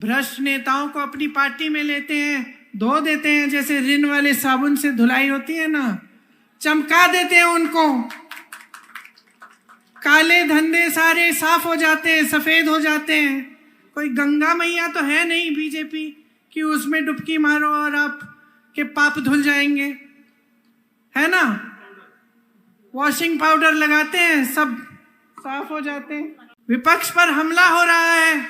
भ्रष्ट नेताओं को अपनी पार्टी में लेते हैं, धो देते हैं जैसे रिन वाले साबुन से धुलाई होती है ना, चमका देते हैं उनको। काले धंधे सारे साफ हो जाते हैं, सफेद हो जाते हैं। कोई गंगा मैया तो है नहीं बीजेपी कि उसमें डुबकी मारो और आप के पाप धुल जाएंगे, है ना। वॉशिंग पाउडर लगाते हैं, सब साफ हो जाते हैं। विपक्ष पर हमला हो रहा है।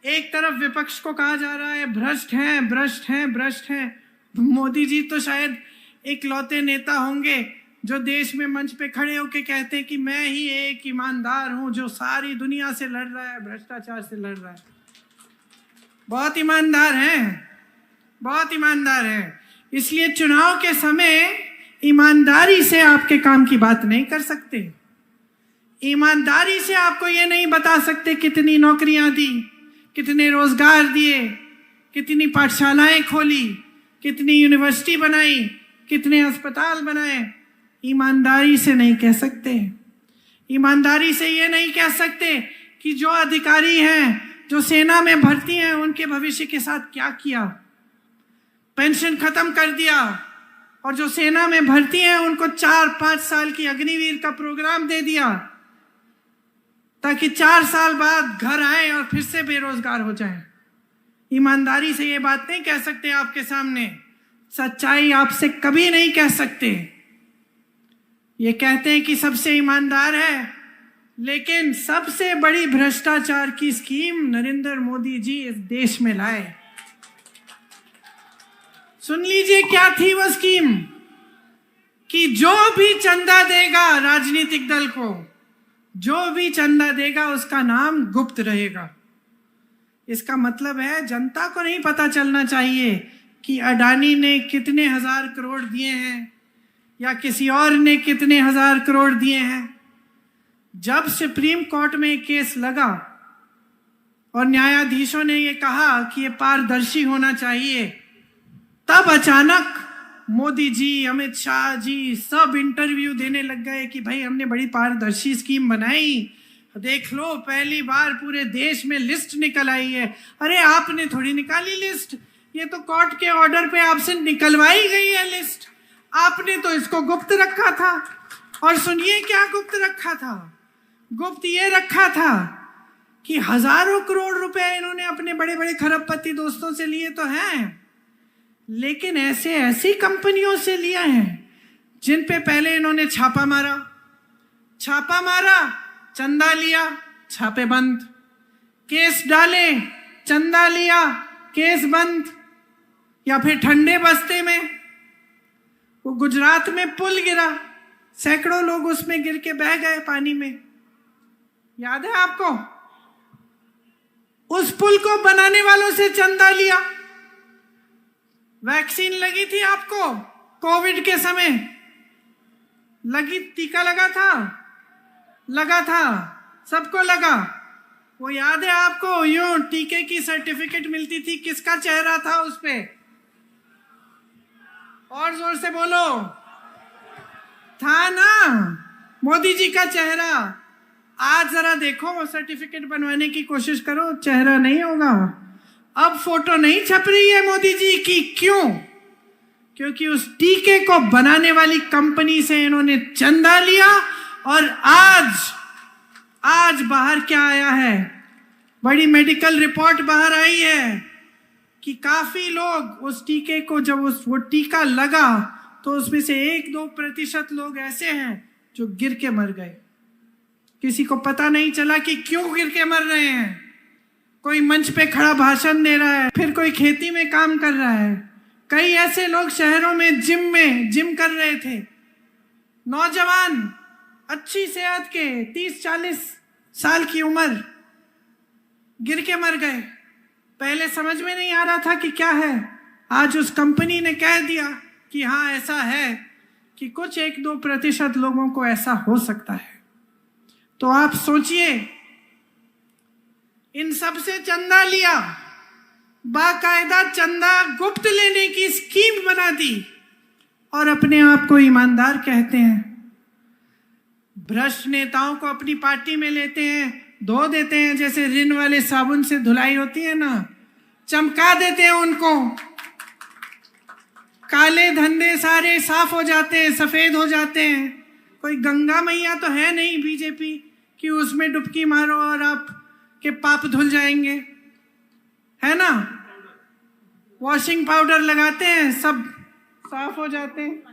एक तरफ विपक्ष को कहा जा रहा है भ्रष्ट हैं, भ्रष्ट हैं, भ्रष्ट हैं। मोदी जी तो शायद इकलौते नेता होंगे जो देश में मंच पे खड़े होके कहते हैं कि मैं ही एक ईमानदार हूं जो सारी दुनिया से लड़ रहा है, भ्रष्टाचार से लड़ रहा है। बहुत ईमानदार हैं, बहुत ईमानदार हैं। इसलिए चुनाव के समय ईमानदारी से आपके काम की बात नहीं कर सकते। ईमानदारी से आपको ये नहीं बता सकते कितनी नौकरियां दी, कितने रोजगार दिए, कितनी पाठशालाएं खोली, कितनी यूनिवर्सिटी बनाई, कितने अस्पताल बनाए। ईमानदारी से नहीं कह सकते। ईमानदारी से ये नहीं कह सकते कि जो अधिकारी हैं, जो सेना में भर्ती हैं, उनके भविष्य के साथ क्या किया, पेंशन खत्म कर दिया, और जो सेना में भर्ती हैं उनको 4-5 साल की अग्निवीर का प्रोग्राम दे दिया ताकि 4 साल बाद घर आए और फिर से बेरोजगार हो जाएं। ईमानदारी से ये बात नहीं कह सकते आपके सामने। सच्चाई आपसे कभी नहीं कह सकते। ये कहते हैं कि सबसे ईमानदार है, लेकिन सबसे बड़ी भ्रष्टाचार की स्कीम नरेंद्र मोदी जी इस देश में लाए। सुन लीजिए क्या थी वो स्कीम, कि जो भी चंदा देगा राजनीतिक दल को, जो भी चंदा देगा उसका नाम गुप्त रहेगा। इसका मतलब है जनता को नहीं पता चलना चाहिए कि अडानी ने कितने हजार करोड़ दिए हैं या किसी और ने कितने हजार करोड़ दिए हैं। जब सुप्रीम कोर्ट में केस लगा और न्यायाधीशों ने ये कहा कि ये पारदर्शी होना चाहिए, तब अचानक मोदी जी, अमित शाह जी सब इंटरव्यू देने लग गए कि भाई हमने बड़ी पारदर्शी स्कीम बनाई, देख लो पहली बार पूरे देश में लिस्ट निकल आई है। अरे आपने थोड़ी निकाली लिस्ट, ये तो कोर्ट के ऑर्डर पे आपसे निकलवाई गई है लिस्ट। आपने तो इसको गुप्त रखा था। और सुनिए क्या गुप्त रखा था। गुप्त ये रखा था कि हजारों करोड़ रुपए इन्होंने अपने बड़े बड़े खरबपति दोस्तों से लिए तो हैं, लेकिन ऐसी कंपनियों से लिया है जिन पे पहले इन्होंने छापा मारा, चंदा लिया, छापे बंद, केस डाले, चंदा लिया, केस बंद। या फिर ठंडे बस्ते में वो गुजरात में पुल गिरा, सैकड़ों लोग उसमें गिर के बह गए पानी में, याद है आपको। उस पुल को बनाने वालों से चंदा लिया। वैक्सीन लगी थी आपको कोविड के समय, लगी, टीका लगा था, सबको लगा। वो याद है आपको, यूं टीके की सर्टिफिकेट मिलती थी, किसका चेहरा था उस पे? और जोर से बोलो, था ना, मोदी जी का चेहरा। आज जरा देखो, सर्टिफिकेट बनवाने की कोशिश करो, चेहरा नहीं होगा। अब फोटो नहीं छप रही है मोदी जी की। क्यों? क्योंकि उस टीके को बनाने वाली कंपनी से इन्होंने चंदा लिया। और आज बाहर क्या आया है, बड़ी मेडिकल रिपोर्ट बाहर आई है कि काफी लोग उस टीके को, जब वो टीका लगा तो उसमें से 1-2% लोग ऐसे हैं जो गिर के मर गए। किसी को पता नहीं चला कि क्यों गिर के मर रहे हैं। कोई मंच पे खड़ा भाषण दे रहा है, फिर कोई खेती में काम कर रहा है। कई ऐसे लोग शहरों में जिम कर रहे थे, नौजवान, अच्छी सेहत के, 30-40 साल की उम्र, गिर के मर गए। पहले समझ में नहीं आ रहा था कि क्या है। आज उस कंपनी ने कह दिया कि हाँ ऐसा है कि कुछ 1-2% लोगों को ऐसा हो सकता है। तो आप सोचिए, इन सब से चंदा लिया, बाकायदा चंदा गुप्त लेने की स्कीम बना दी, और अपने आप को ईमानदार कहते हैं। भ्रष्ट नेताओं को अपनी पार्टी में लेते हैं, धो देते हैं जैसे रिन वाले साबुन से धुलाई होती है ना, चमका देते हैं उनको। काले धंधे सारे साफ हो जाते हैं, सफेद हो जाते हैं। कोई गंगा मैया तो है नहीं बीजेपी कि उसमें डुबकी मारो और आप के पाप धुल जाएंगे, है ना। वॉशिंग पाउडर लगाते हैं, सब साफ हो जाते हैं।